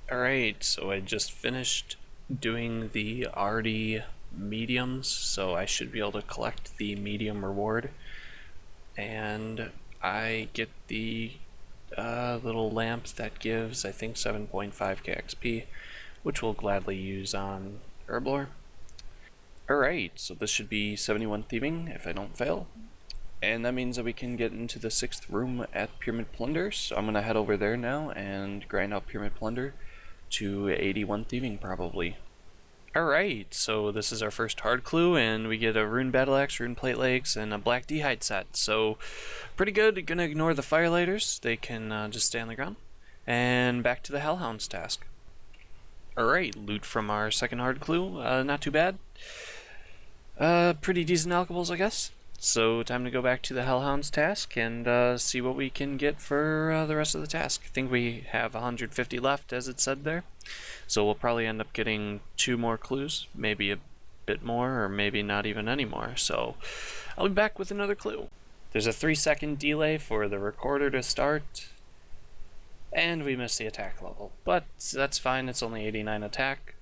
Alright, so I just finished doing the arty mediums, so I should be able to collect the medium reward. And I get the little lamp that gives, I think, 7.5k XP, which we'll gladly use on Herblore. Alright, so this should be 71 thieving if I don't fail. And that means that we can get into the 6th room at Pyramid Plunder, so I'm going to head over there now and grind out Pyramid Plunder to 81 thieving probably. Alright, so this is our first hard clue, and we get a rune battle axe, rune plate legs, and a black d'hide set. So pretty good. Gonna ignore the firelighters, they can just stay on the ground. And back to the Hellhounds task. Alright, loot from our second hard clue, not too bad. Pretty decent alcohols, I guess. So time to go back to the Hellhounds task and see what we can get for the rest of the task. I think we have 150 left, as it said there. So we'll probably end up getting 2 more clues, maybe a bit more, or maybe not even any more. So I'll be back with another clue. There's a 3-second delay for the recorder to start, and we missed the attack level. But that's fine, it's only 89 attack.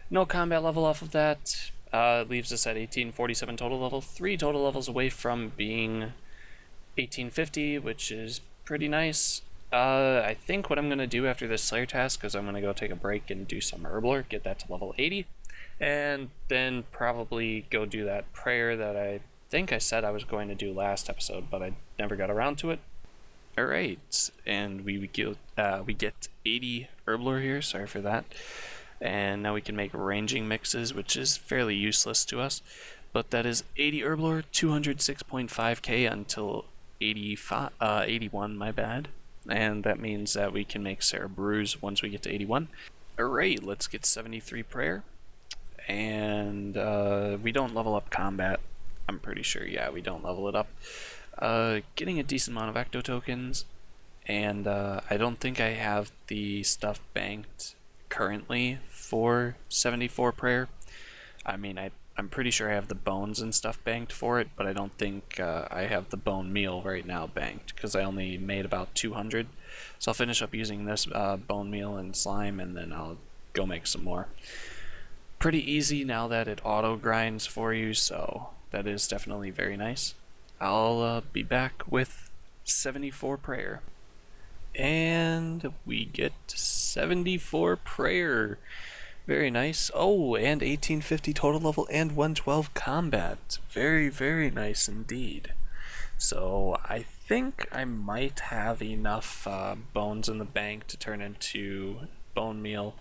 No combat level off of that. Leaves us at 1847 total level, 3 total levels away from being 1850, which is pretty nice. I think what I'm going to do after this Slayer task is I'm going to go take a break and do some Herblore, get that to level 80, and then probably go do that prayer that I think I said I was going to do last episode, but I never got around to it. Alright, and we get 80 Herblore here, sorry for that. And now we can make ranging mixes, which is fairly useless to us. But that is 80 Herblore, 206.5k until 81, my bad. And that means that we can make Sarah Brews once we get to 81. Alright, let's get 73 prayer. And we don't level up combat. I'm pretty sure, yeah, we don't level it up. Getting a decent amount of ecto tokens. And I don't think I have the stuff banked currently for 74 prayer. I mean, I'm pretty sure I have the bones and stuff banked for it, but I don't think I have the bone meal right now banked, because I only made about 200. So I'll finish up using this bone meal and slime, and then I'll go make some more. Pretty easy now that it auto grinds for you, so that is definitely very nice. I'll be back with 74 prayer. And we get 74 prayer. Very nice. Oh, and 1850 total level and 112 combat. Very, very nice indeed. So I think I might have enough bones in the bank to turn into bone meal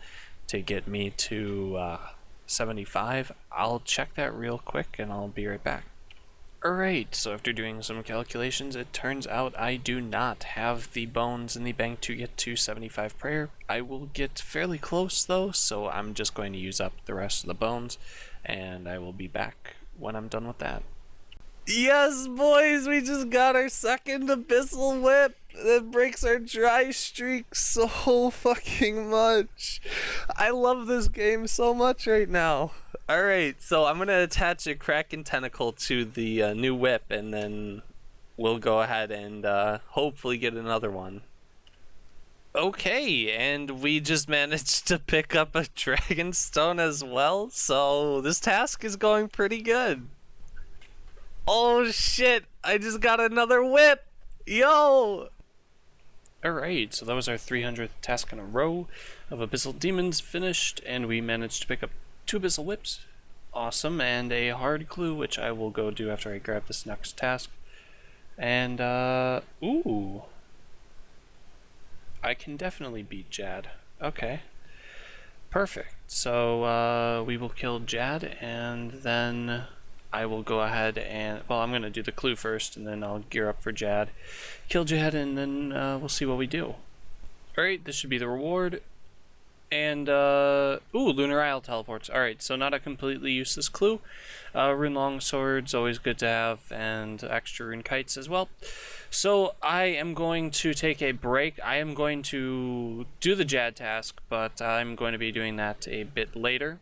to get me to 75. I'll check that real quick and I'll be right back. Alright, so after doing some calculations, it turns out I do not have the bones in the bank to get to 75 prayer. I will get fairly close though, so I'm just going to use up the rest of the bones, and I will be back when I'm done with that. Yes, boys, we just got our second Abyssal Whip that breaks our dry streak so fucking much. I love this game so much right now. Alright, so I'm going to attach a Kraken Tentacle to the new whip, and then we'll go ahead and hopefully get another one. Okay, and we just managed to pick up a Dragonstone as well, so this task is going pretty good. Oh shit, I just got another whip! Yo! Alright, so that was our 300th task in a row of Abyssal Demons finished, and we managed to pick up 2 Abyssal Whips. Awesome, and a hard clue, which I will go do after I grab this next task. And, ooh. I can definitely beat Jad. Okay. Perfect. So, we will kill Jad, and then I will go ahead and, well, I'm going to do the clue first, and then I'll gear up for Jad. Kill Jad, and then we'll see what we do. Alright, this should be the reward. And, ooh, Lunar Isle teleports. Alright, so not a completely useless clue. Rune Longsword's always good to have, and extra Rune Kites as well. So, I am going to take a break. I am going to do the Jad task, but I'm going to be doing that a bit later.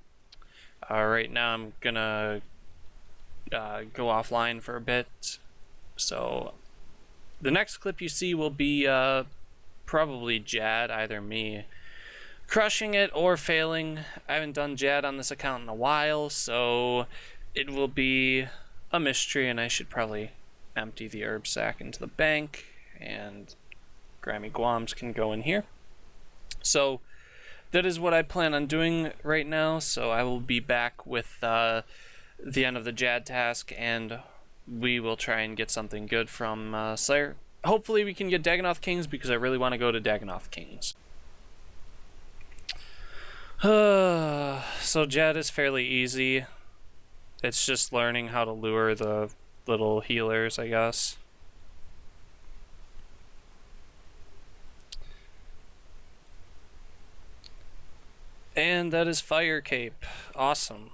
Right now I'm gonna go offline for a bit. So, the next clip you see will be, probably Jad, either me crushing it or failing. I haven't done Jad on this account in a while, so it will be a mystery, and I should probably empty the herb sack into the bank, and Grammy Guams can go in here. So that is what I plan on doing right now, so I will be back with the end of the Jad task, and we will try and get something good from Slayer. Hopefully we can get Dagannoth Kings, because I really want to go to Dagannoth Kings. So Jad is fairly easy. It's just learning how to lure the little healers, I guess. And that is Fire Cape. Awesome.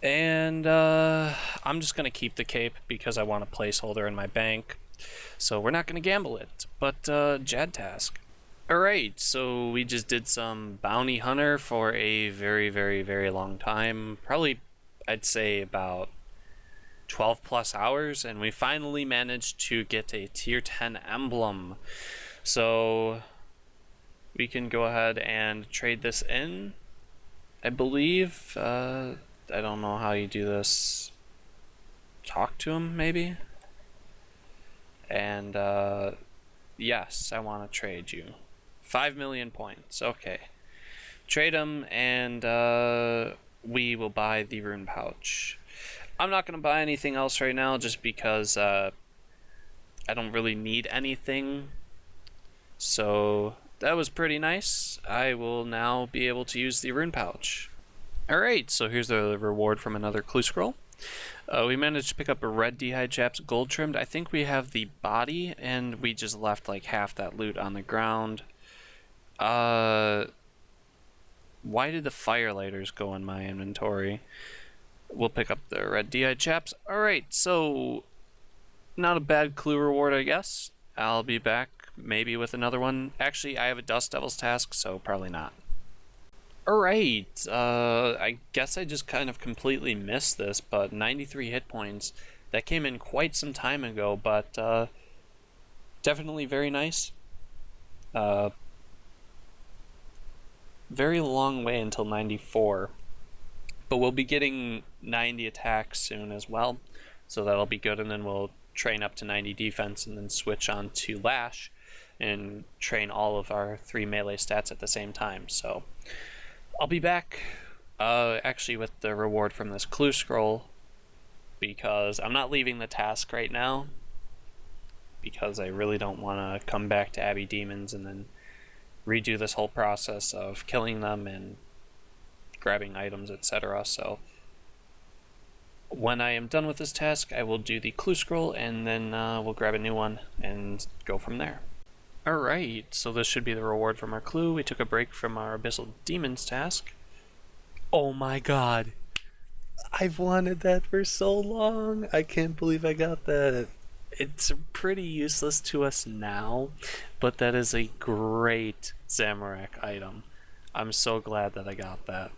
And I'm just going to keep the cape because I want a placeholder in my bank. So we're not going to gamble it. But Jad task. Alright, so we just did some bounty hunter for a very, very, very long time. Probably, I'd say about 12 plus hours, and we finally managed to get a tier 10 emblem. So we can go ahead and trade this in, I believe. I don't know how you do this. Talk to him, maybe? And yes, I want to trade you. 5 million points. Okay. Trade him, and we will buy the rune pouch. I'm not going to buy anything else right now just because I don't really need anything. So that was pretty nice. I will now be able to use the rune pouch. Alright, so here's the reward from another clue scroll. We managed to pick up a red D'hide chaps gold trimmed. I think we have the body, and we just left like half that loot on the ground. Why did the firelighters go in my inventory? We'll pick up the red D'hide chaps. Alright, so not a bad clue reward, I guess. I'll be back maybe with another one. Actually, I have a Dust Devils task, so probably not. Alright, I guess I just kind of completely missed this, but 93 hit points. That came in quite some time ago, but definitely very nice. Very long way until 94. But we'll be getting 90 attacks soon as well, so that'll be good, and then we'll train up to 90 defense and then switch on to Lash and train all of our 3 melee stats at the same time. So I'll be back actually with the reward from this clue scroll, because I'm not leaving the task right now, because I really don't want to come back to Abbey Demons and then redo this whole process of killing them and grabbing items, etc. So when I am done with this task, I will do the clue scroll, and then we'll grab a new one and go from there. Alright, so this should be the reward from our clue. We took a break from our Abyssal Demons task. Oh my god! I've wanted that for so long! I can't believe I got that. It's pretty useless to us now, but that is a great Zamorak item. I'm so glad that I got that.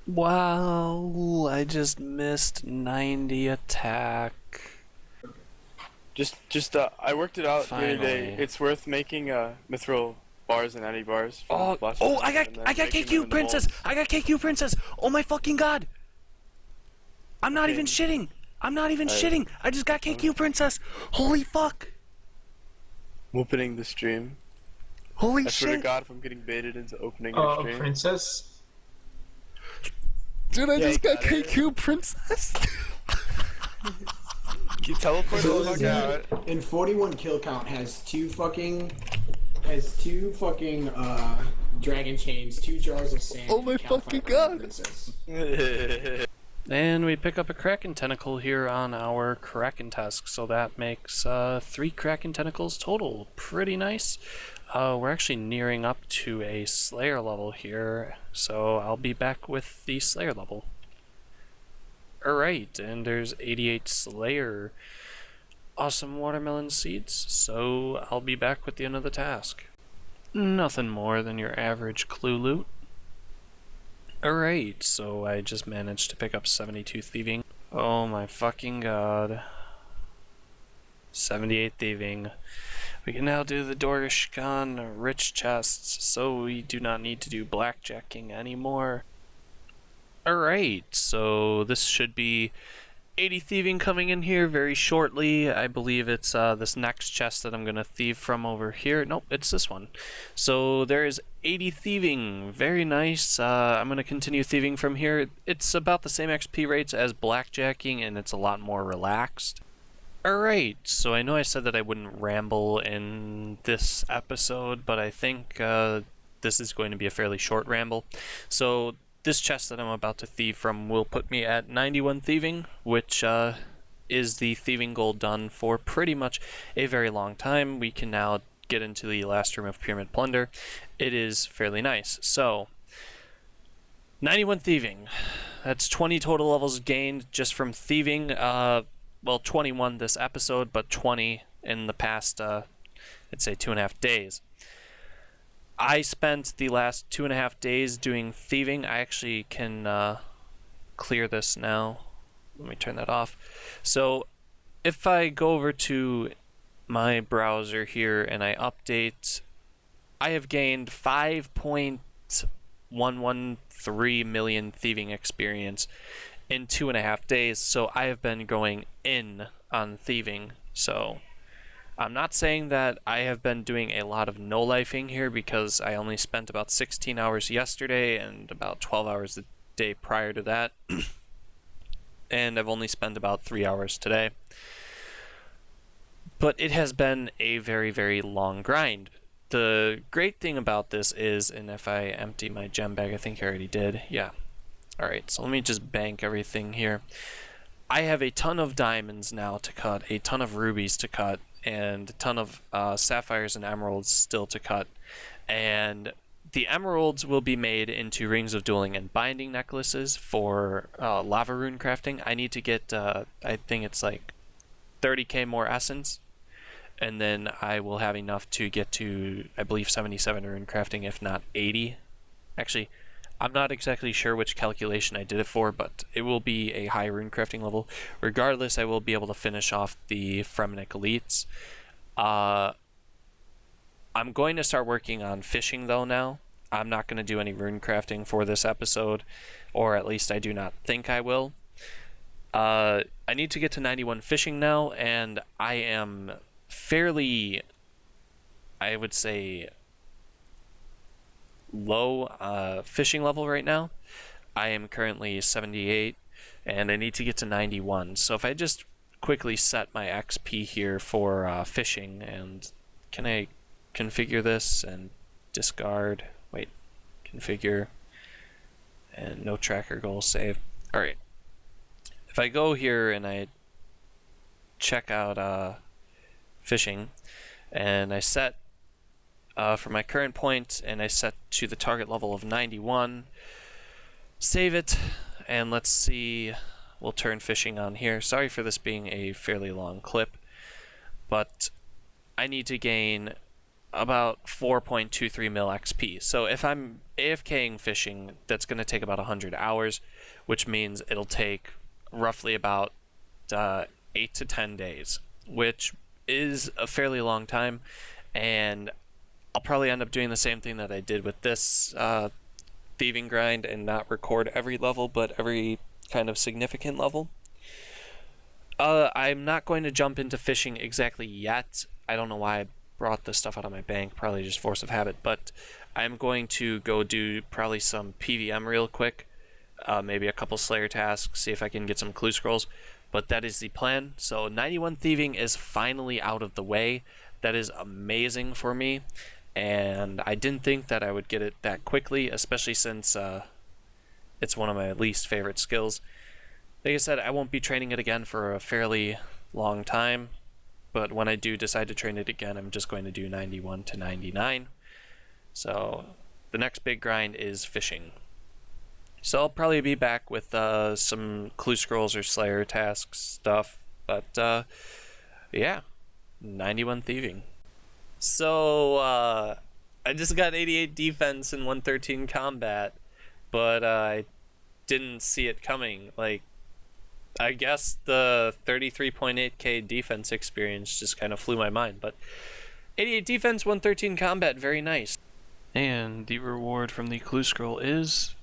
Wow, I just missed 90 attack. I worked it out Finally. the other day. It's worth making mithril bars and anti-bars. I got KQ Princess! I got KQ Princess! Oh my fucking god! I'm not even shitting! I'm not even shitting! I just got KQ Princess! Holy fuck! I'm opening the stream. Holy I swear to shit! God, if I'm getting baited into opening your stream. Princess? Dude, I just got got it. KQ Princess! Can you teleport So the fuck out? in 41 kill count has two fucking dragon chains, 2 jars of sand. Oh my and count fucking 500 god. princess. And we pick up a Kraken Tentacle here on our Kraken Tusk, so that makes 3 Kraken Tentacles total. Pretty nice. We're actually nearing up to a Slayer level here, so I'll be back with the Slayer level. Alright, and there's 88 Slayer. Awesome watermelon seeds, so I'll be back with the end of the task. Nothing more than your average clue loot. Alright, so I just managed to pick up 72 thieving. Oh my fucking god. 78 thieving. We can now do the Dorishkan rich chests, so we do not need to do blackjacking anymore. Alright, so this should be 80 thieving coming in here very shortly. I believe it's this next chest that I'm going to thieve from over here. Nope, it's this one. So there is 80 thieving. Very nice. I'm going to continue thieving from here. It's about the same XP rates as blackjacking, and it's a lot more relaxed. Alright, so I know I said that I wouldn't ramble in this episode, but I think this is going to be a fairly short ramble. So this chest that I'm about to thieve from will put me at 91 thieving, which is the thieving goal done for pretty much a very long time. We can now get into the last room of Pyramid Plunder. It is fairly nice. So, 91 thieving. That's 20 total levels gained just from thieving. Well, 21 this episode, but 20 in the past, I'd say 2.5 days. I spent the last 2.5 days doing thieving. I actually can clear this now. Let me turn that off. So if I go over to my browser here and I update, I have gained 5.113 million thieving experience in 2.5 days. So I have been going in on thieving. So I'm not saying that I have been doing a lot of no-lifing here, because I only spent about 16 hours yesterday and about 12 hours the day prior to that. And I've only spent about 3 hours today. But it has been a very, very long grind. The great thing about this is, and if I empty my gem bag, I think I already did. Yeah. Alright, so let me just bank everything here. I have a ton of diamonds now to cut, a ton of rubies to cut, and a ton of sapphires and emeralds still to cut. And the emeralds will be made into rings of dueling and binding necklaces for lava rune crafting. I need to get, I think it's like 30k more essence, and then I will have enough to get to, I believe, 77 rune crafting, if not 80. Actually, I'm not exactly sure which calculation I did it for, but it will be a high rune crafting level. Regardless, I will be able to finish off the Fremenic elites. I'm going to start working on fishing though now. I'm not going to do any rune crafting for this episode, or at least I do not think I will. I need to get to 91 fishing now, and I am fairly, I would say, low fishing level right now. I am currently 78, and I need to get to 91. So if I just quickly set my XP here for fishing, and can I configure this and discard? Wait, configure, and no tracker goal save. Alright. If I go here and I check out fishing, and I set for my current point, and I set to the target level of 91, save it, and let's see, we'll turn fishing on here. Sorry for this being a fairly long clip, but I need to gain about 4.23 mil XP. So if I'm AFKing fishing, that's going to take about 100 hours, which means it'll take roughly about 8 to 10 days, which is a fairly long time, and I'll probably end up doing the same thing that I did with this thieving grind, and not record every level, but every kind of significant level. I'm not going to jump into fishing exactly yet. I don't know why I brought this stuff out of my bank, probably just force of habit, but I'm going to go do probably some PVM real quick, maybe a couple Slayer tasks, see if I can get some clue scrolls, but that is the plan. So 91 thieving is finally out of the way. That is amazing for me, and I didn't think that I would get it that quickly, especially since it's one of my least favorite skills. Like I said, I won't be training it again for a fairly long time, but when I do decide to train it again, I'm just going to do 91 to 99. So the next big grind is fishing. So I'll probably be back with some clue scrolls or Slayer tasks stuff, but yeah, 91 thieving. So I just got 88 defense and 113 combat, but I didn't see it coming. Like, I guess the 33.8k defense experience just kind of flew my mind, but 88 defense, 113 combat, very nice. And the reward from the clue scroll is...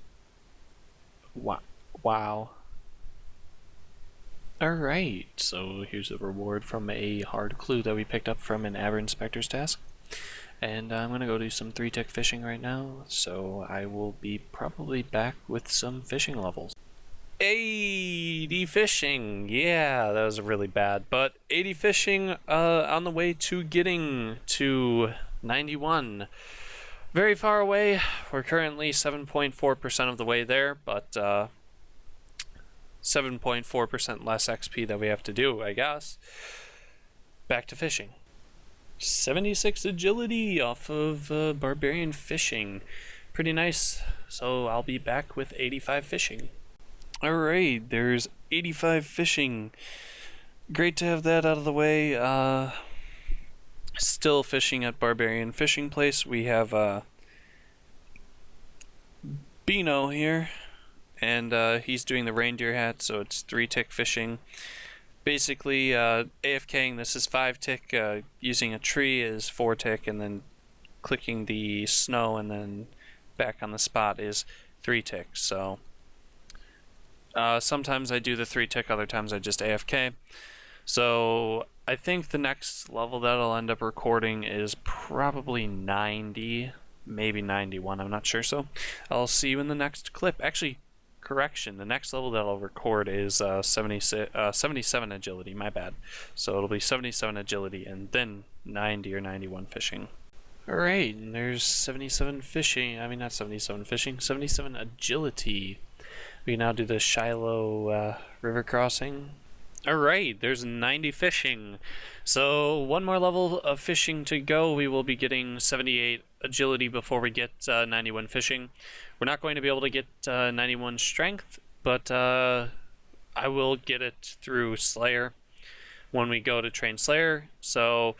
Wow. Alright, so here's a reward from a hard clue that we picked up from an Aber Inspector's task. And I'm going to go do some 3-tick fishing right now, so I will be probably back with some fishing levels. 80 fishing! Yeah, that was really bad, but 80 fishing on the way to getting to 91. Very far away. We're currently 7.4% of the way there, but 7.4% less XP that we have to do, I guess. Back to fishing. 76 agility off of barbarian fishing. Pretty nice. So I'll be back with 85 fishing. Alright, there's 85 fishing. Great to have that out of the way. Still fishing at Barbarian Fishing Place. We have Beano here, and he's doing the reindeer hat, so it's 3-tick fishing. Basically, AFKing, this is 5-tick, using a tree is 4-tick, and then clicking the snow and then back on the spot is 3-tick. So sometimes I do the 3-tick, other times I just AFK. So I think the next level that I'll end up recording is probably 90, maybe 91, I'm not sure. So I'll see you in the next clip. Actually, correction, the next level that I'll record is 77 agility, my bad. So it'll be 77 agility and then 90 or 91 fishing. Alright, and there's 77 fishing, I mean not 77 fishing, 77 agility. We can now do the Shiloh river crossing. Alright, there's 90 fishing. So one more level of fishing to go. We will be getting 78 agility before we get 91 fishing. We're not going to be able to get 91 strength, but I will get it through Slayer when we go to train Slayer. So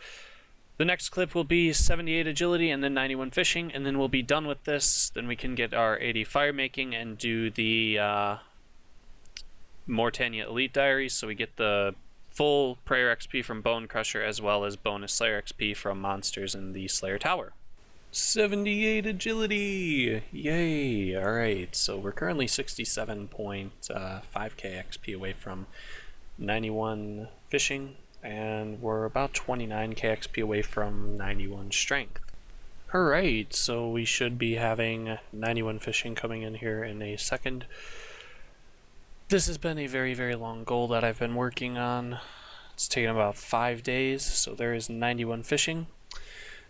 the next clip will be 78 agility and then 91 fishing, and then we'll be done with this. Then we can get our 80 fire making and do the Mortania Elite Diaries, so we get the full Prayer XP from Bone Crusher as well as bonus Slayer XP from monsters in the Slayer Tower. 78 agility! Yay! Alright, so we're currently 67.5k XP away from 91 fishing, and we're about 29k XP away from 91 strength. Alright, so we should be having 91 fishing coming in here in a second. This has been a very, very long goal that I've been working on. It's taken about 5 days, so there is 91 fishing,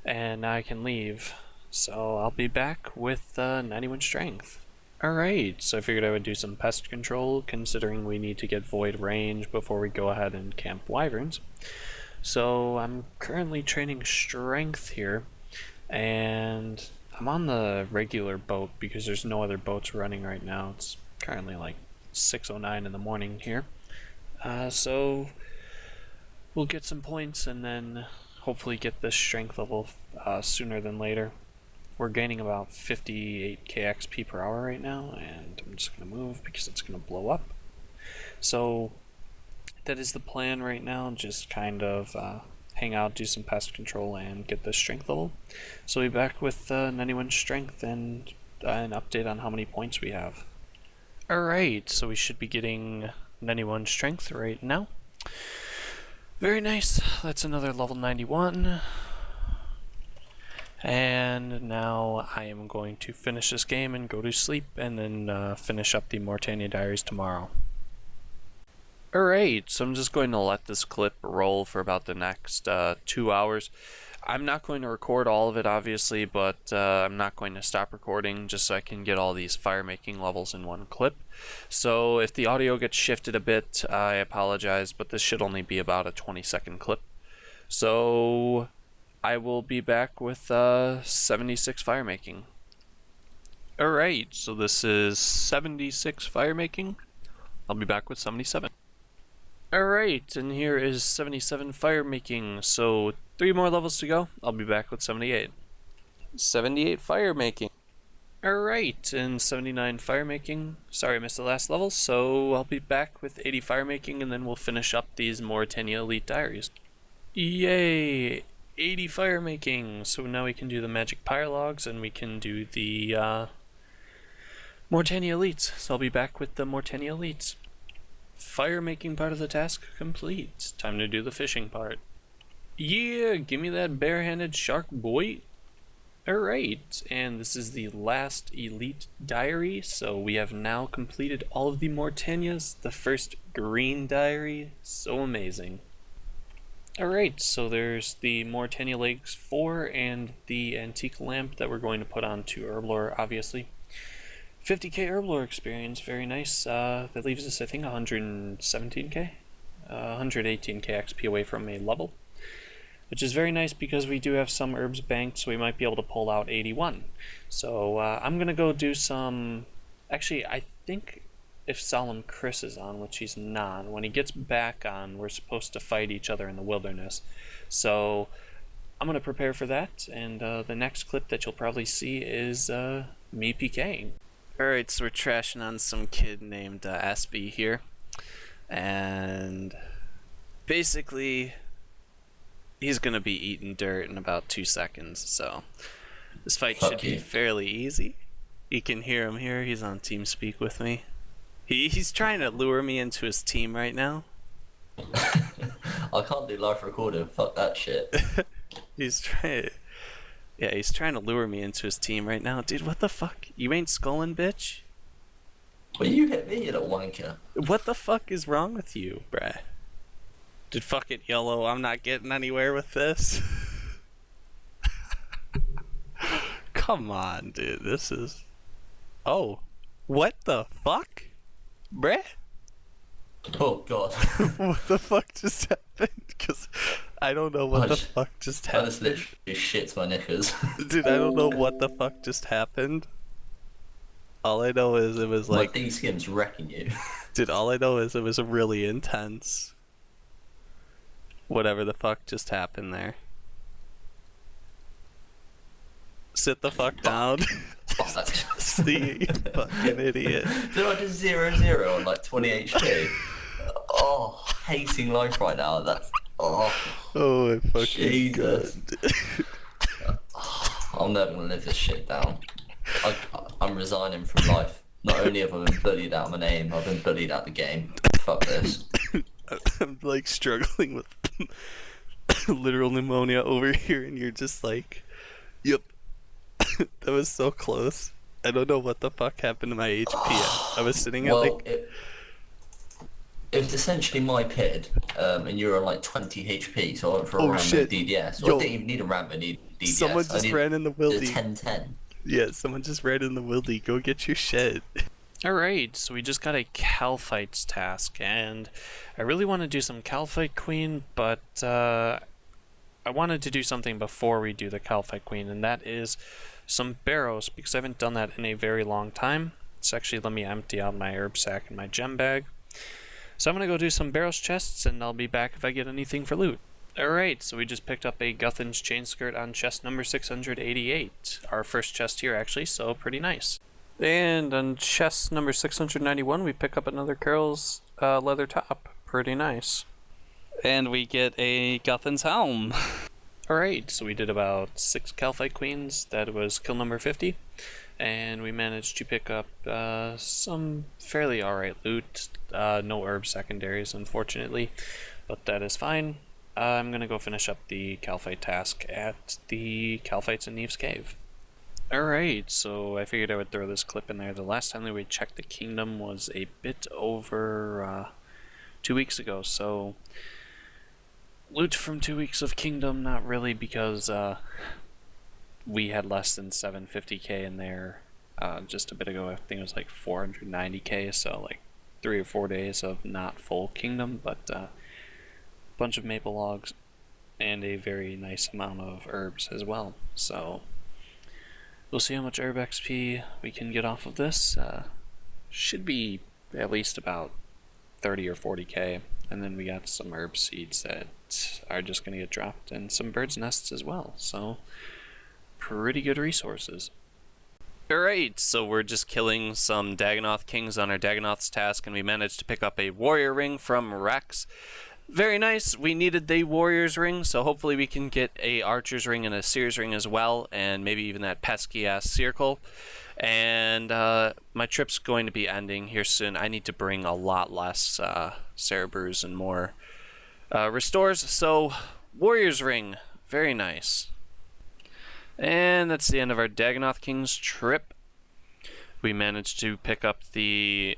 and I can leave. So I'll be back with 91 strength. Alright, so I figured I would do some pest control, considering we need to get void range before we go ahead and camp wyverns. So I'm currently training strength here, and I'm on the regular boat because there's no other boats running right now. It's currently like 6:09 in the morning here, so we'll get some points and then hopefully get this strength level sooner than later. We're gaining about 58k XP per hour right now, and I'm just gonna move because it's gonna blow up. So that is the plan right now, just kind of hang out, do some pest control, and get this strength level. So we'll be back with 91 strength and an update on how many points we have. Alright, so we should be getting 91 strength right now. Very nice. That's another level 91. And now I am going to finish this game and go to sleep, and then finish up the Mortania Diaries tomorrow. Alright, so I'm just going to let this clip roll for about the next 2 hours. I'm not going to record all of it, obviously, but I'm not going to stop recording just so I can get all these fire making levels in one clip. So if the audio gets shifted a bit, I apologize, but this should only be about a 20-second clip. So I will be back with 76 fire making. Alright, so this is 76 fire making. I'll be back with 77. Alright, and here is 77 fire making, so 3 more levels to go. I'll be back with 78. 78 fire making. Alright, and 79 fire making. Sorry I missed the last level, so I'll be back with 80 fire making and then we'll finish up these Mauritania Elite Diaries. Yay! 80 fire making! So now we can do the magic pyrologs and we can do the Mauritania Elites. So I'll be back with the Mauritania Elites. Fire making part of the task complete. Time to do the fishing part. Yeah, give me that barehanded shark, boy! Alright, and this is the last Elite Diary, so we have now completed all of the Mauritanias, the first green diary, so amazing. Alright, so there's the Mauritania Legs 4 and the Antique Lamp that we're going to put onto Herblore, obviously. 50k Herblore experience, very nice. That leaves us, I think, 117k? 118k XP away from a level. Which is very nice because we do have some herbs banked, so we might be able to pull out 81. So I'm going to go do some... Actually, I think if Solemn Chris is on, which he's not, when he gets back on, we're supposed to fight each other in the wilderness. So I'm going to prepare for that, and the next clip that you'll probably see is me PKing. Alright, so we're trashing on some kid named SV here. And basically... he's gonna be eating dirt in about 2 seconds, so this fight should be fairly easy. You can hear him here, he's on TeamSpeak with me. He's trying to lure me into his team right now. I can't do live recording, fuck that shit. he's trying to lure me into his team right now. Dude, what the fuck? You ain't sculling, bitch? Well, you hit me, you little wanker. What the fuck is wrong with you, bruh? Dude, fuck it, YOLO, I'm not getting anywhere with this. Come on, dude, this is... Oh, what the fuck? Bruh? Oh god. What the fuck just happened? Because I don't know what the fuck just I happened. just literally shits my knickers. Dude, I don't know what the fuck just happened. All I know is it was like... My D-skim's wrecking you. Dude, all I know is it was really intense. Whatever the fuck just happened there. Sit the fuck down. See, you fucking idiot. Did I just 0-0 on like 20 HP? Oh, hating life right now. That's... Oh, Oh my fucking Jesus. god. I'm never gonna live this shit down. I'm resigning from life. Not only have I been bullied out my name, I've been bullied out the game. Fuck this. I'm like struggling with literal pneumonia over here, and you're just like, yep. That was so close. I don't know what the fuck happened to my HP. I was sitting at Well, like... it was essentially my PID, and you were on like 20 HP, so I went for a Oh, random shit. DDS. So Yo. I didn't even need a random DDS. Someone just ran in the wildy. 10-10. Yeah, someone just ran in the wildy. Go get your shit. Alright, so we just got a Cal Fights task, and I really want to do some Cal Fight Queen, but I wanted to do something before we do the Cal Fight Queen, and that is some barrows, because I haven't done that in a very long time. So actually, let me empty out my herb sack and my gem bag. So I'm going to go do some barrows chests, and I'll be back if I get anything for loot. Alright, so we just picked up a Guthin's chain skirt on chest number 688. Our first chest here, actually, so pretty nice. And on chest number 691, we pick up another Carol's leather top. Pretty nice. And we get a Guthin's helm. Alright, so we did about 6 Calphite Queens. That was kill number 50. And we managed to pick up some fairly alright loot. No herb secondaries, unfortunately. But that is fine. I'm going to go finish up the Calphite task at the Calphites in Neve's Cave. Alright, so I figured I would throw this clip in there. The last time that we checked the kingdom was a bit over 2 weeks ago, so loot from 2 weeks of kingdom, not really, because we had less than 750k in there just a bit ago. I think it was like 490k, so like 3 or 4 days of not full kingdom, but bunch of maple logs and a very nice amount of herbs as well. So we'll see how much herb XP we can get off of this. Should be at least about 30 or 40k, and then we got some herb seeds that are just going to get dropped, and some birds' nests as well. So pretty good resources. Alright, so we're just killing some Dagonoth Kings on our Dagonoth's task, and we managed to pick up a Warrior Ring from Rex. Very nice. We needed the Warrior's Ring, so hopefully we can get a Archer's Ring and a Seer's Ring as well, and maybe even that pesky-ass Circle. And my trip's going to be ending here soon. I need to bring a lot less Cerebrus and more Restores, so Warrior's Ring. Very nice. And that's the end of our Dagonoth King's trip. We managed to pick up the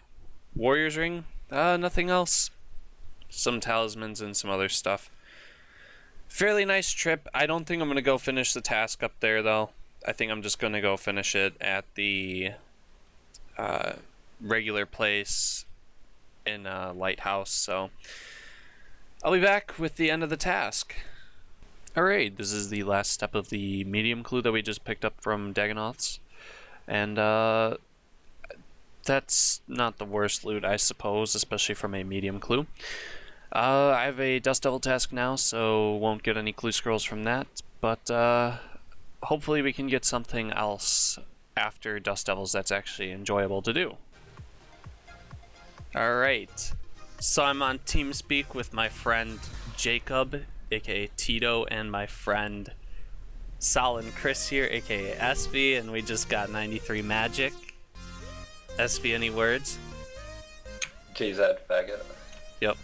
Warrior's Ring. Nothing else. Some talismans and some other stuff. Fairly nice trip. I don't think I'm going to go finish the task up there, though. I think I'm just going to go finish it at the regular place in Lighthouse. So I'll be back with the end of the task. Alright, this is the last step of the medium clue that we just picked up from Dagonoths. And that's not the worst loot, I suppose, especially from a medium clue. I have a Dust Devil task now, so won't get any clue scrolls from that. But hopefully we can get something else after Dust Devils that's actually enjoyable to do. Alright, so I'm on TeamSpeak with my friend Jacob, aka Tito, and my friend Sal and Chris here, aka SV, and we just got 93 magic. SV, any words? GZ faggot. Yep.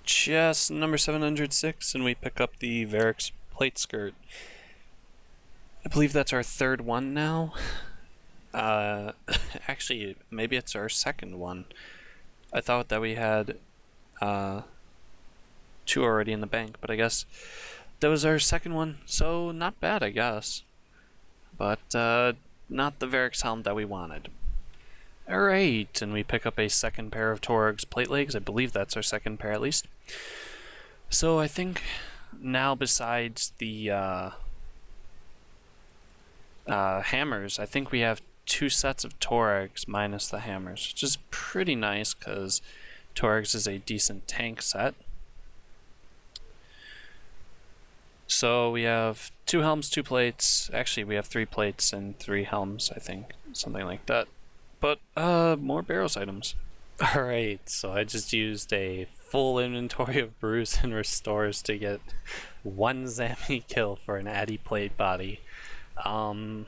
Chest number 706, and we pick up the Varix plate skirt. I believe that's our third one now. Actually, maybe it's our second one. I thought that we had two already in the bank, but I guess that was our second one, so not bad, I guess. But not the Varix helm that we wanted. Alright, and we pick up a second pair of Torag's plate legs. I believe that's our second pair at least. So I think now, besides the hammers, I think we have 2 sets of Torags minus the hammers, which is pretty nice because Torags is a decent tank set. So we have 2 helms, 2 plates. Actually, we have 3 plates and 3 helms, I think. Something like that. But, more Barrows items. Alright, so I just used a full inventory of brews and restores to get 1 Zami kill for an Addy plate body. I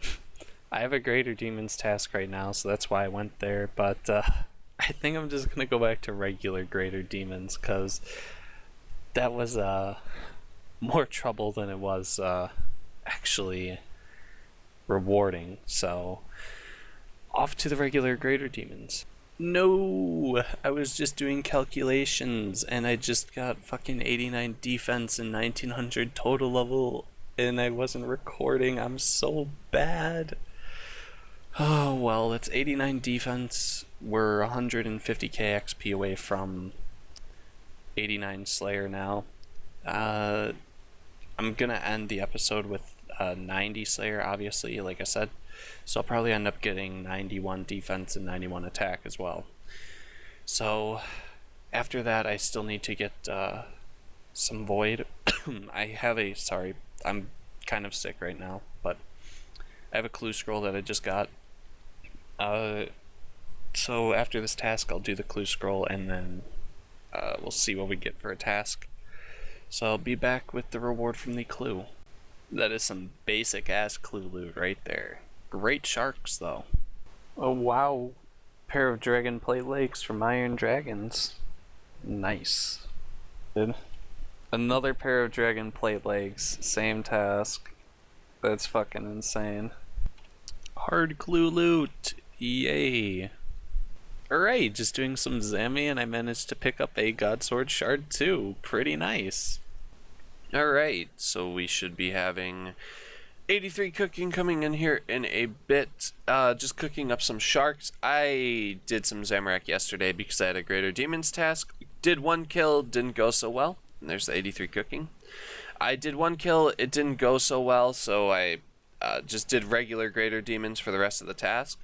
have a Greater Demons task right now, so that's why I went there, but I think I'm just gonna go back to regular Greater Demons, because that was more trouble than it was actually rewarding, so off to the regular Greater Demons. No! I was just doing calculations, and I just got fucking 89 defense and 1900 total level, and I wasn't recording. I'm so bad. Oh, well, it's 89 defense. We're 150k XP away from 89 Slayer now. I'm gonna end the episode with 90 Slayer, obviously, like I said. So I'll probably end up getting 91 defense and 91 attack as well. So after that, I still need to get some void. Sorry, I'm kind of sick right now, but I have a clue scroll that I just got. So after this task, I'll do the clue scroll, and then we'll see what we get for a task. So I'll be back with the reward from the clue. That is some basic ass clue loot right there. Great sharks, though. Oh wow, pair of dragon plate legs from Iron Dragons. Nice. Another pair of dragon plate legs, same task. That's fucking insane. Hard clue loot, yay. Alright, just doing some Zami, and I managed to pick up a Godsword Shard too. Pretty nice. Alright, so we should be having 83 cooking coming in here in a bit. Just cooking up some sharks. I did some Zamorak yesterday because I had a Greater Demons task. Did 1 kill, didn't go so well. And there's the 83 cooking. I did 1 kill, it didn't go so well, so I just did regular Greater Demons for the rest of the task.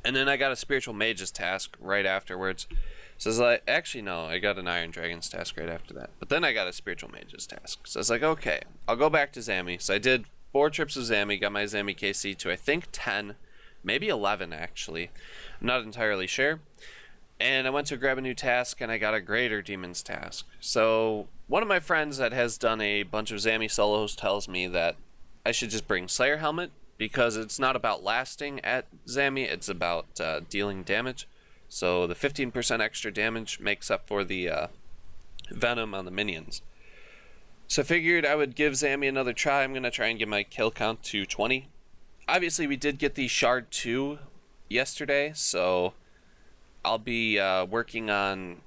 And then I got a Spiritual Mage's task right afterwards. So it's like, actually no, I got an Iron Dragon's task right after that. But then I got a Spiritual Mage's task. So I was like, okay, I'll go back to Zami. So I did 4 trips of Zami, got my Zami KC to I think 10. maybe 11 actually. I'm not entirely sure. And I went to grab a new task, and I got a Greater Demons task. So one of my friends that has done a bunch of Zammy solos tells me that I should just bring Slayer Helmet, because it's not about lasting at Zammy, it's about dealing damage. So the 15% extra damage makes up for the venom on the minions. So I figured I would give Zammy another try. I'm going to try and get my kill count to 20. Obviously, we did get the Shard 2 yesterday, so I'll be working on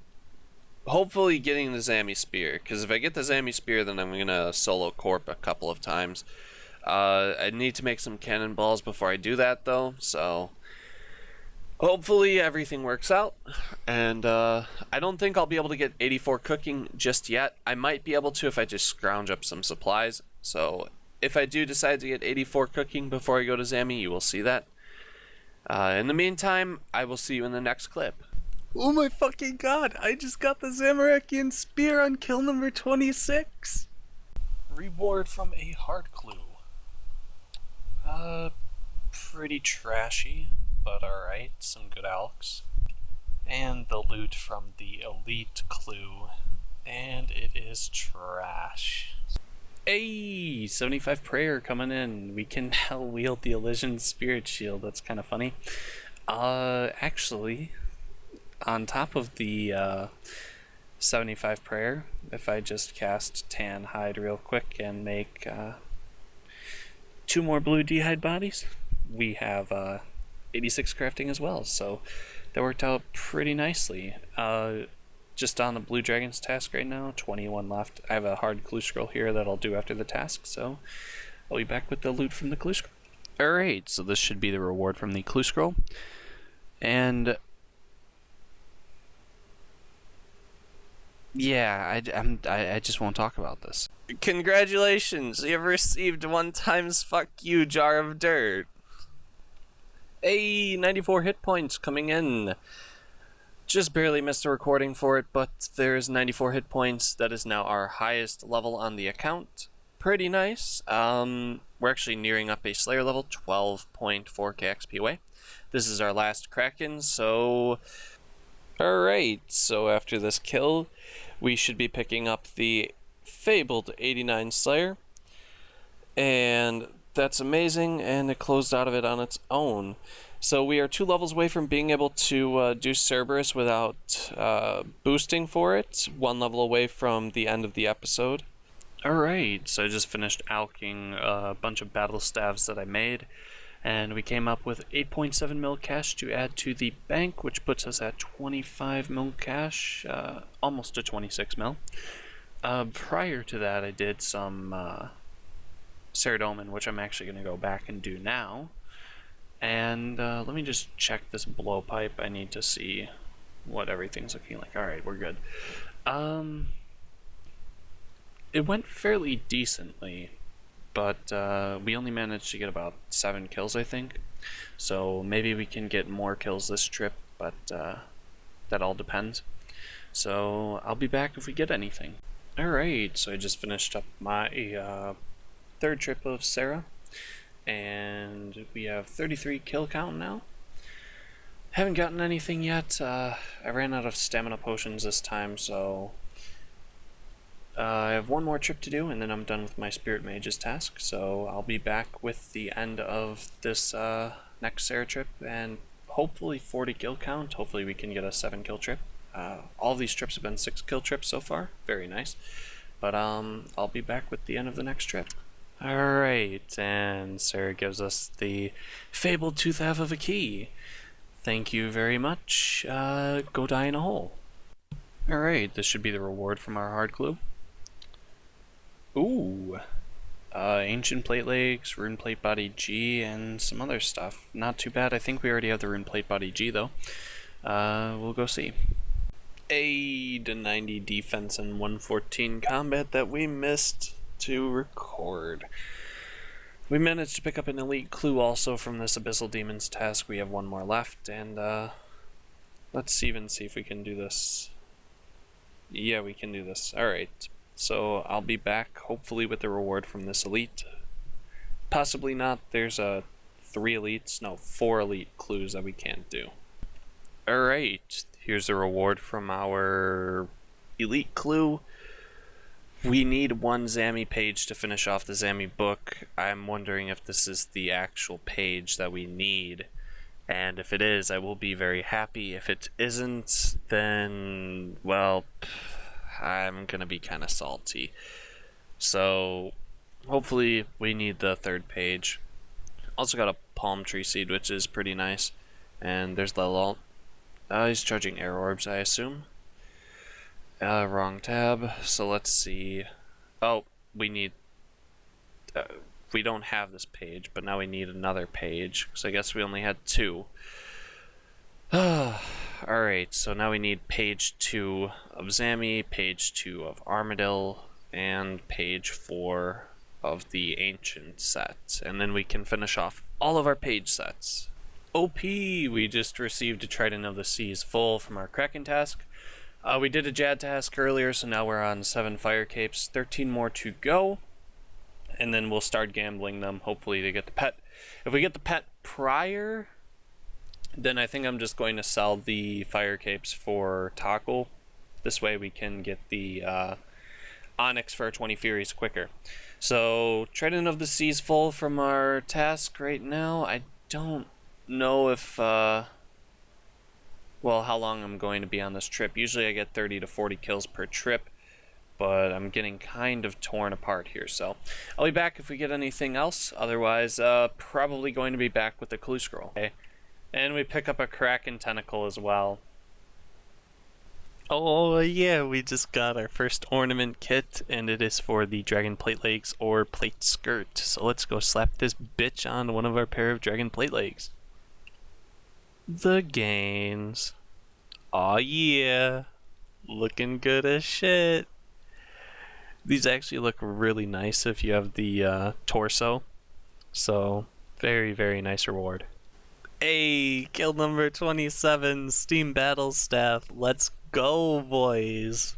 hopefully getting the Zammy Spear, because if I get the Zammy Spear, then I'm going to solo Corp a couple of times. I need to make some cannonballs before I do that, though, so hopefully everything works out. And I don't think I'll be able to get 84 cooking just yet. I might be able to if I just scrounge up some supplies, so if I do decide to get 84 cooking before I go to Zammy, you will see that. In the meantime, I will see you in the next clip. Oh my fucking god, I just got the Zamorakian Spear on kill number 26! Reward from a hard clue. Pretty trashy, but alright, some good Alex. And the loot from the elite clue, and it is trash. Hey, 75 prayer coming in. We can now wield the Elysian Spirit Shield. That's kind of funny. Actually, on top of the 75 prayer, if I just cast Tan Hide real quick and make 2 more blue D'hide bodies, we have 86 crafting as well. So that worked out pretty nicely. Just on the Blue Dragons task right now, 21 left. I have a hard clue scroll here that I'll do after the task, so I'll be back with the loot from the clue scroll. Alright, so this should be the reward from the clue scroll. And yeah, I just won't talk about this. Congratulations, you have received 1 times fuck you jar of dirt. Hey, 94 hit points coming in. Just barely missed a recording for it, but there's 94 hit points. That is now our highest level on the account. Pretty nice. We're actually nearing up a Slayer level, 12.4k XP away. This is our last Kraken, so alright, so after this kill, we should be picking up the fabled 89 Slayer. And that's amazing, and it closed out of it on its own. So we are 2 levels away from being able to do Cerberus without boosting for it. 1 level away from the end of the episode. Alright, so I just finished alching a bunch of battle staves that I made. And we came up with 8.7 mil cash to add to the bank, which puts us at 25 mil cash, almost to 26 mil. Prior to that, I did some Ceradomin, which I'm actually going to go back and do now. And let me just check this blowpipe. I need to see what everything's looking like. Alright, we're good. It went fairly decently, but we only managed to get about 7 kills, I think. So maybe we can get more kills this trip, but that all depends. So I'll be back if we get anything. Alright, so I just finished up my 3rd trip of Sarah. And we have 33 kill count now. Haven't gotten anything yet. I ran out of stamina potions this time, so I have 1 more trip to do, and then I'm done with my Spirit Mage's task. So I'll be back with the end of this next Sarah trip, and hopefully 40 kill count. Hopefully we can get a 7 kill trip. All these trips have been 6 kill trips so far. Very nice. But I'll be back with the end of the next trip. Alright, and Sarah gives us the fabled 2/2 of a key. Thank you very much. Go die in a hole. Alright, this should be the reward from our hard clue. Ooh. Ancient Plate Legs, Rune Plate Body G, and some other stuff. Not too bad. I think we already have the Rune Plate Body G, though. We'll go see. A to 90 defense and 114 combat that we missed to record. We managed to pick up an elite clue also from this Abyssal Demons task. We have 1 more left, and let's even see if we can do this. Yeah, we can do this. Alright, so I'll be back hopefully with the reward from this elite. Possibly not. There's a 4 elite clues that we can't do. Alright, here's a reward from our elite clue. We need 1 Zammy page to finish off the Zammy book. I'm wondering if this is the actual page that we need. And if it is, I will be very happy. If it isn't, then, well, I'm gonna be kind of salty. So, hopefully we need the 3rd page. Also got a palm tree seed, which is pretty nice. And there's Lelalt. He's charging air orbs, I assume. Wrong tab. So let's see. Oh, we need... we don't have this page, but now we need another page. So I guess we only had 2. Alright, so now we need page 2 of Zammy, page 2 of Armadil, and page 4 of the Ancient set. And then we can finish off all of our page sets. OP! We just received a Trident of the Seas full from our Kraken task. We did a Jad task earlier, so now we're on 7 Fire Capes, 13 more to go. And then we'll start gambling them, hopefully to get the pet. If we get the pet prior, then I think I'm just going to sell the Fire Capes for Tackle. This way we can get the Onyx for our 20 Furies quicker. So, Trident of the Seas full from our task right now. I don't know if, well, how long I'm going to be on this trip. Usually I get 30 to 40 kills per trip, but I'm getting kind of torn apart here, so I'll be back if we get anything else. Otherwise, probably going to be back with the clue scroll. Okay. And we pick up a Kraken tentacle as well. Oh yeah, we just got our first ornament kit, and it is for the dragon plate legs or plate skirt. So let's go slap this bitch on one of our pair of dragon plate legs. The gains. Aw yeah, looking good as shit. These actually look really nice if you have the torso. So, very, very nice reward. Hey, kill number 27, Steam Battle Staff. Let's go, boys.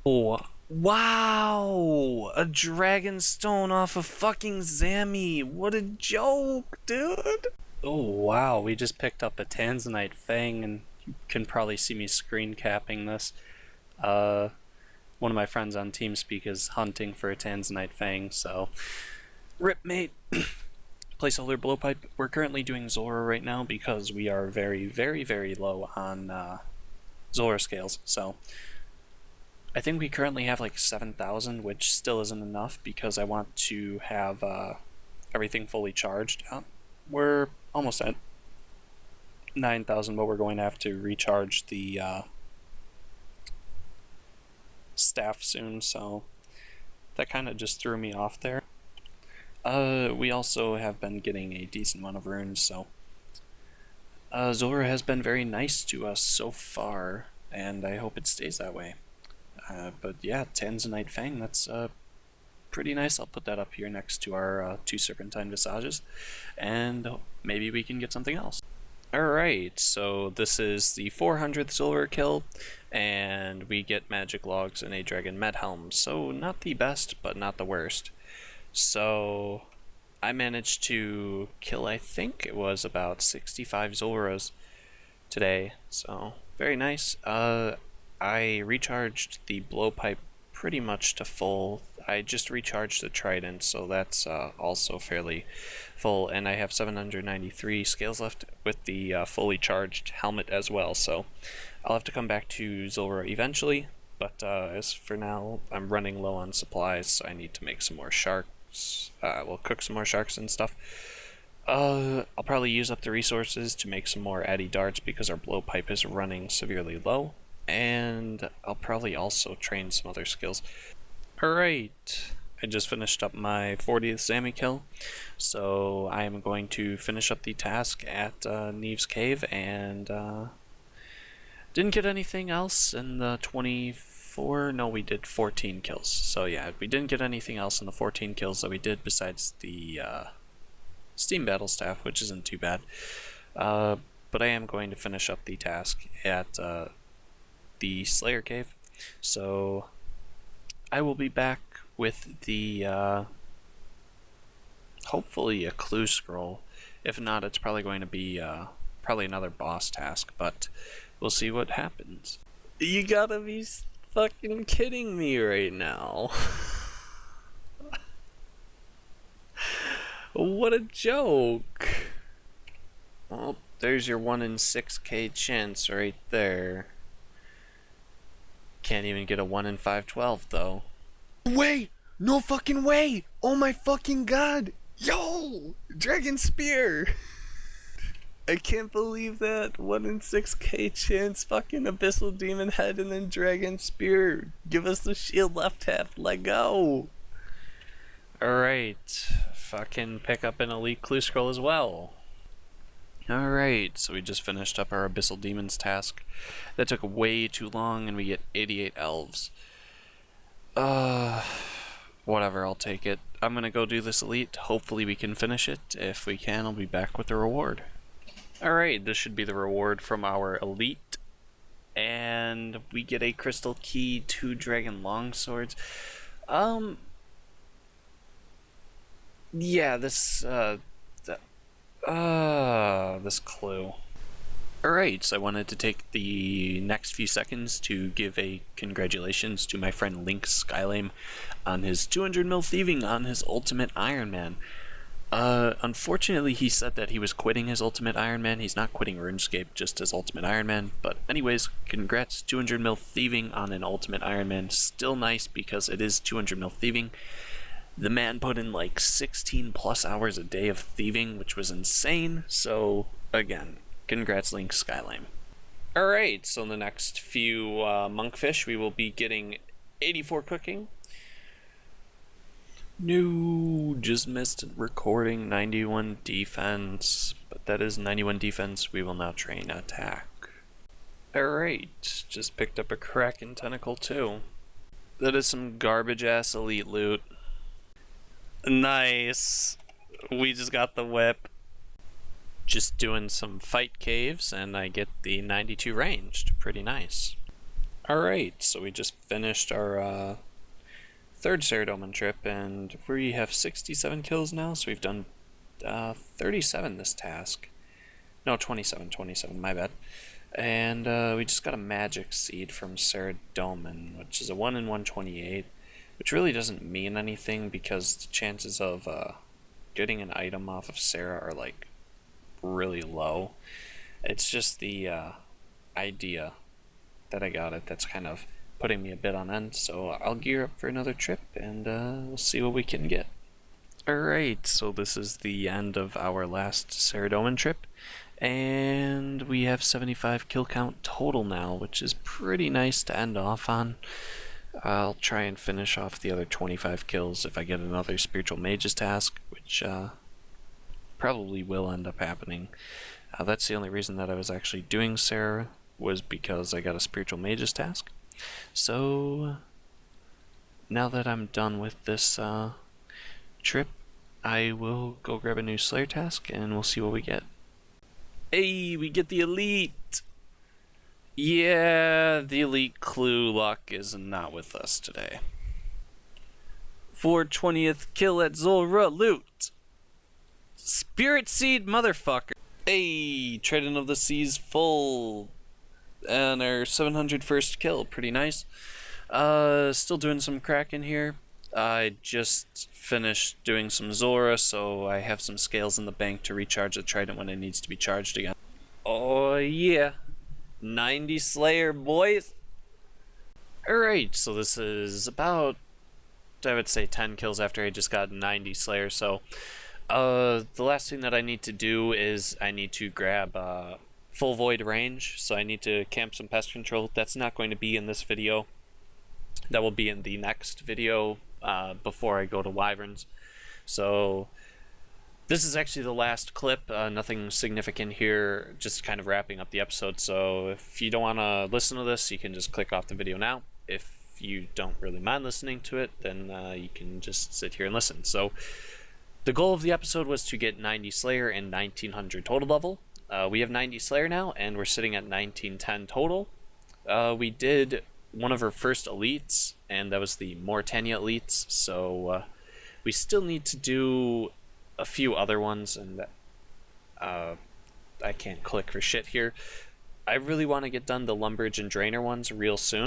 Oh, wow! A dragon stone off of fucking Zammy. What a joke, dude. Oh, wow. We just picked up a Tanzanite Fang, and you can probably see me screen capping this. One of my friends on TeamSpeak is hunting for a Tanzanite Fang, so... Rip, mate! Placeholder blowpipe. We're currently doing Zora right now because we are very, very, very low on Zora scales, so... I think we currently have like 7,000, which still isn't enough because I want to have everything fully charged. We're almost at 9,000, but we're going to have to recharge the staff soon, so that kind of just threw me off there. We also have been getting a decent amount of runes, so Zora has been very nice to us so far, and I hope it stays that way. But yeah, Tanzanite Fang, that's pretty nice. I'll put that up here next to our 2 Serpentine Visages, and maybe we can get something else. Alright, so this is the 400th silver kill, and we get magic logs and a dragon med helm, so not the best, but not the worst. So I managed to kill, I think it was about 65 Zoras today, so very nice. I recharged the blowpipe pretty much to full. I just recharged the trident, so that's also fairly full, and I have 793 scales left with the fully charged helmet as well, so I'll have to come back to Zora eventually, but as for now, I'm running low on supplies, so I need to make some more sharks. We'll cook some more sharks and stuff. I'll probably use up the resources to make some more addy darts because our blowpipe is running severely low, and I'll probably also train some other skills. Alright, I just finished up my 40th Zammy kill, so I am going to finish up the task at Neve's Cave, and didn't get anything else in the 24, no, we did 14 kills, so yeah, we didn't get anything else in the 14 kills that we did besides the Steam Battle Staff, which isn't too bad, but I am going to finish up the task at the Slayer Cave, so I will be back with the hopefully a clue scroll If not, it's probably going to be probably another boss task, but we'll see what happens. You gotta be fucking kidding me right now. What a joke. Well, there's your 1 in 6k chance right there. Can't even get a 1 in 512 though. Wait! No fucking way! Oh my fucking god! Yo! Dragon Spear! I can't believe that. 1 in 6k chance, fucking Abyssal Demon Head and then Dragon Spear. Give us the shield left half, let go! Alright, fucking pick up an Elite Clue Scroll as well. Alright, so we just finished up our Abyssal Demons task. That took way too long and we get 88 elves. Whatever, I'll take it. I'm gonna go do this Elite. Hopefully we can finish it. If we can, I'll be back with the reward. Alright, this should be the reward from our Elite. And we get a Crystal Key, 2 Dragon Longswords. Yeah, this clue. Alright, so I wanted to take the next few seconds to give a congratulations to my friend Link Skylame on his 200 mil thieving on his Ultimate Ironman. Unfortunately, he said that he was quitting his Ultimate Ironman. He's not quitting RuneScape, just his Ultimate Ironman. But anyways, congrats, 200 mil thieving on an Ultimate Ironman. Still nice because it is 200 mil thieving. The man put in like 16 plus hours a day of thieving, which was insane. So, again, congrats Link Skylame. Alright, so in the next few monkfish, we will be getting 84 cooking. No, just missed recording 91 defense. But that is 91 defense. We will now train attack. Alright, just picked up a Kraken Tentacle too. That is some garbage ass elite loot. Nice. We just got the whip. Just doing some fight caves and I get the 92 ranged. Pretty nice. Alright, so we just finished our third Saradomin trip and we have 67 kills now, so we've done 37 this task. No, 27, my bad. And we just got a magic seed from Saradomin, which is a 1 in 128. Which really doesn't mean anything because the chances of getting an item off of Sarah are like really low. It's just the idea that I got it that's kind of putting me a bit on end. So I'll gear up for another trip and we'll see what we can get. Alright, so this is the end of our last Saradomin trip. And we have 75 kill count total now, which is pretty nice to end off on. I'll try and finish off the other 25 kills if I get another Spiritual Mage's task, which probably will end up happening. That's the only reason that I was actually doing Sarah, was because I got a Spiritual Mage's task. So, now that I'm done with this trip, I will go grab a new Slayer task and we'll see what we get. Hey, we get the Elite! Yeah, the Elite Clue luck is not with us today. 420th kill at Zulrah loot. Spirit Seed motherfucker. Hey, Trident of the Seas full. And our 700 first kill, pretty nice. Still doing some Kraken here. I just finished doing some Zora, so I have some scales in the bank to recharge the Trident when it needs to be charged again. Oh yeah. 90 Slayer, boys! Alright, so this is about, I would say, 10 kills after I just got 90 Slayer, so the last thing that I need to do is I need to grab full void range, so I need to camp some pest control. That's not going to be in this video. That will be in the next video before I go to Wyverns. So this is actually the last clip, nothing significant here, just kind of wrapping up the episode. So if you don't want to listen to this, you can just click off the video now. If you don't really mind listening to it, then you can just sit here and listen. So the goal of the episode was to get 90 Slayer and 1900 total level. We have 90 Slayer now, and we're sitting at 1910 total. We did one of our first elites, and that was the Moritania elites, so we still need to do a few other ones, and I can't click for shit here. I really want to get done the Lumbridge and Drainer ones real soon,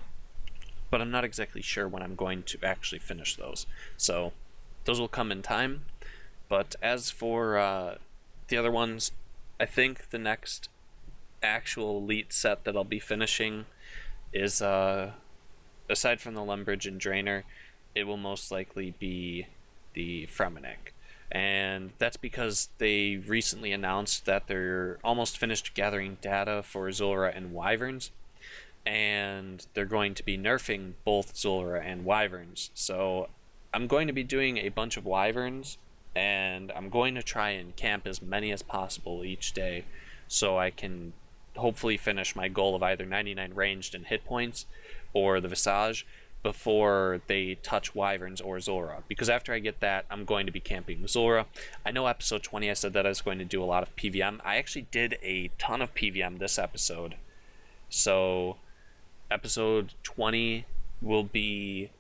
but I'm not exactly sure when I'm going to actually finish those. So those will come in time. But as for the other ones, I think the next actual elite set that I'll be finishing is, aside from the Lumbridge and Drainer, it will most likely be the Fremennik. And that's because they recently announced that they're almost finished gathering data for Zulrah and Wyverns, and they're going to be nerfing both Zulrah and Wyverns. So I'm going to be doing a bunch of Wyverns, and I'm going to try and camp as many as possible each day so I can hopefully finish my goal of either 99 ranged and hit points or the Visage before they touch Wyverns or Zulrah. Because after I get that, I'm going to be camping Zulrah. I know episode 20 I said that I was going to do a lot of PVM. I actually did a ton of PVM this episode. So episode 20 will be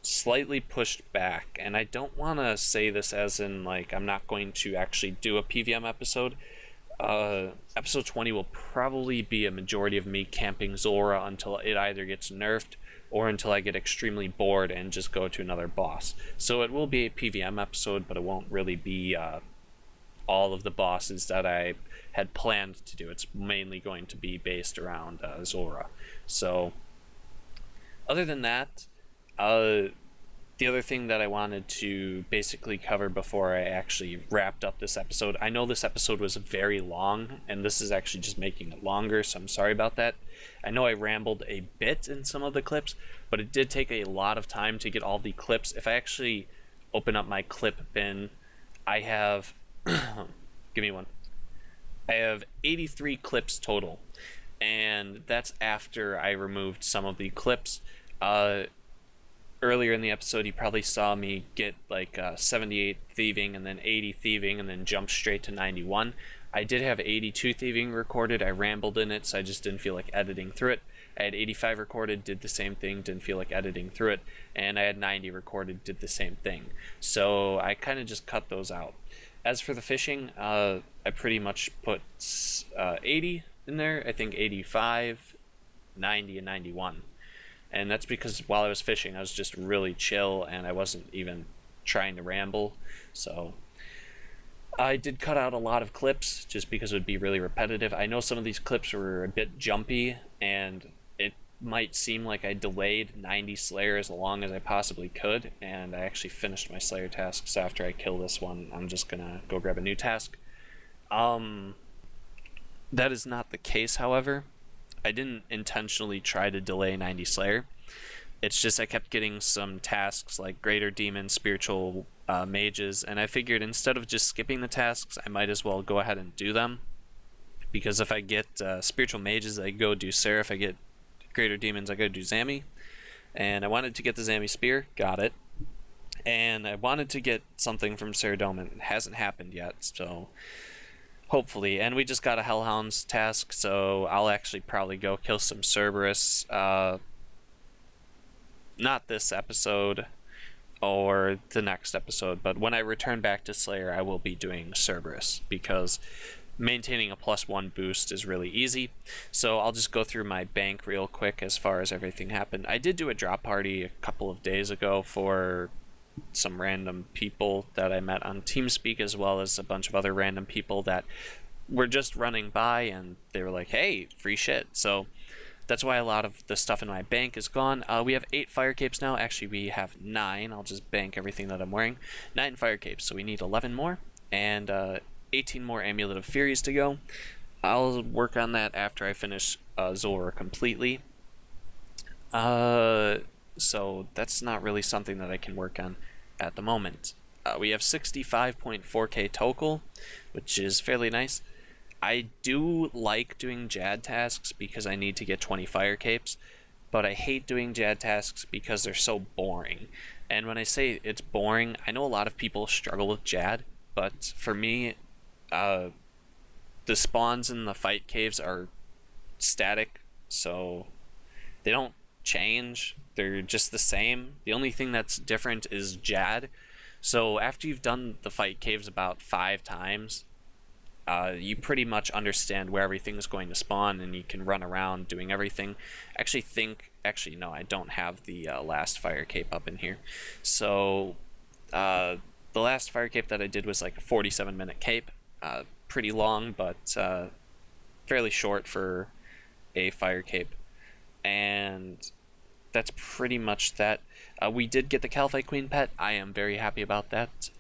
slightly pushed back, and I don't want to say this as in like I'm not going to actually do a PVM episode. Episode 20 will probably be a majority of me camping Zulrah until it either gets nerfed or until I get extremely bored and just go to another boss. So it will be a PVM episode, but it won't really be all of the bosses that I had planned to do. It's mainly going to be based around Zulrah. So other than that, the other thing that I wanted to basically cover before I actually wrapped up this episode, I know this episode was very long, and this is actually just making it longer, so I'm sorry about that. I know I rambled a bit in some of the clips, but it did take a lot of time to get all the clips. If I actually open up my clip bin, I have... give me one. I have 83 clips total, and that's after I removed some of the clips. Earlier in the episode, you probably saw me get like 78 thieving and then 80 thieving and then jump straight to 91. I did have 82 thieving recorded. I rambled in it, so I just didn't feel like editing through it. I had 85 recorded, did the same thing, didn't feel like editing through it. And I had 90 recorded, did the same thing. So I kind of just cut those out. As for the fishing, I pretty much put 80 in there. I think 85, 90, and 91. And that's because while I was fishing, I was just really chill and I wasn't even trying to ramble. So I did cut out a lot of clips just because it would be really repetitive. I know some of these clips were a bit jumpy, and it might seem like I delayed 90 Slayer as long as I possibly could, and I actually finished my Slayer tasks after I kill this one. I'm just gonna go grab a new task. That is not the case, however. I didn't intentionally try to delay 90 Slayer. It's just I kept getting some tasks like Greater Demon, Spiritual Mages, and I figured instead of just skipping the tasks, I might as well go ahead and do them. Because if I get Spiritual Mages, I go do Seraph. If I get Greater Demons, I go do Zami. And I wanted to get the Zami Spear, got it. And I wanted to get something from Ceridome, and it hasn't happened yet, so... hopefully. And we just got a Hellhounds task, so I'll actually probably go kill some Cerberus. Not this episode or the next episode, but when I return back to Slayer, I will be doing Cerberus because maintaining a +1 boost is really easy. So I'll just go through my bank real quick as far as everything happened. I did do a drop party a couple of days ago for some random people that I met on TeamSpeak, as well as a bunch of other random people that were just running by and they were like, hey, free shit. So that's why a lot of the stuff in my bank is gone. We have 8 fire capes now. Actually, we have 9. I'll just bank everything that I'm wearing. 9 fire capes, so we need 11 more and 18 more Amulet of Furies to go. I'll work on that after I finish Zulrah completely. So that's not really something that I can work on at the moment. We have 65.4k total, which is fairly nice. I do like doing Jad tasks because I need to get 20 fire capes, but I hate doing Jad tasks because they're so boring. And when I say it's boring, I know a lot of people struggle with Jad, but for me, the spawns in the fight caves are static, so they don't change. They're just the same. The only thing that's different is Jad. So after you've done the fight caves about 5 times, you pretty much understand where everything's going to spawn, and you can run around doing everything. Actually, no, I don't have the last fire cape up in here. So the last fire cape that I did was like a 47-minute cape. Pretty long, but fairly short for a fire cape. And that's pretty much that. We did get the Calphite Queen pet. I am very happy about that.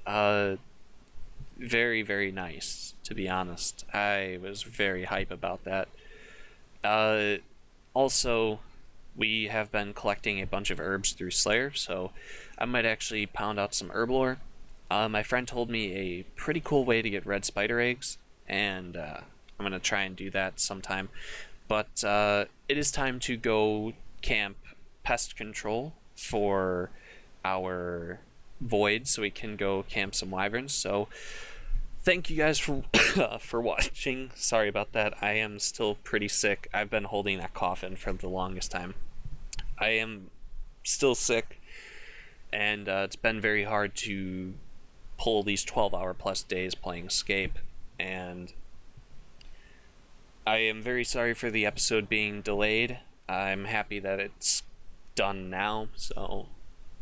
Very, very nice, to be honest. I was very hype about that. Also, we have been collecting a bunch of herbs through Slayer, so I might actually pound out some herb lore. My friend told me a pretty cool way to get red spider eggs, and I'm going to try and do that sometime. But it is time to go camp pest control for our void, so we can go camp some wyverns. So thank you guys for for watching. Sorry about that. I am still pretty sick. I've been holding that cough for the longest time. I am still sick, and it's been very hard to pull these 12-hour plus days playing Escape, and I am very sorry for the episode being delayed. I'm happy that it's done now, so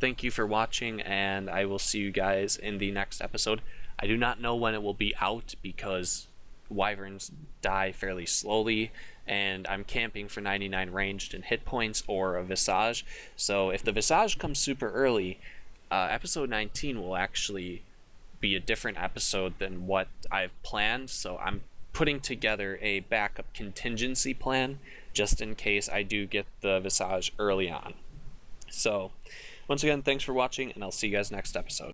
thank you for watching, and I will see you guys in the next episode. I do not know when it will be out because wyverns die fairly slowly, and I'm camping for 99 ranged and hit points or a Visage. So if the Visage comes super early, episode 19 will actually be a different episode than what I've planned. So I'm putting together a backup contingency plan just in case I do get the Visage early on. So once again, thanks for watching, and I'll see you guys next episode.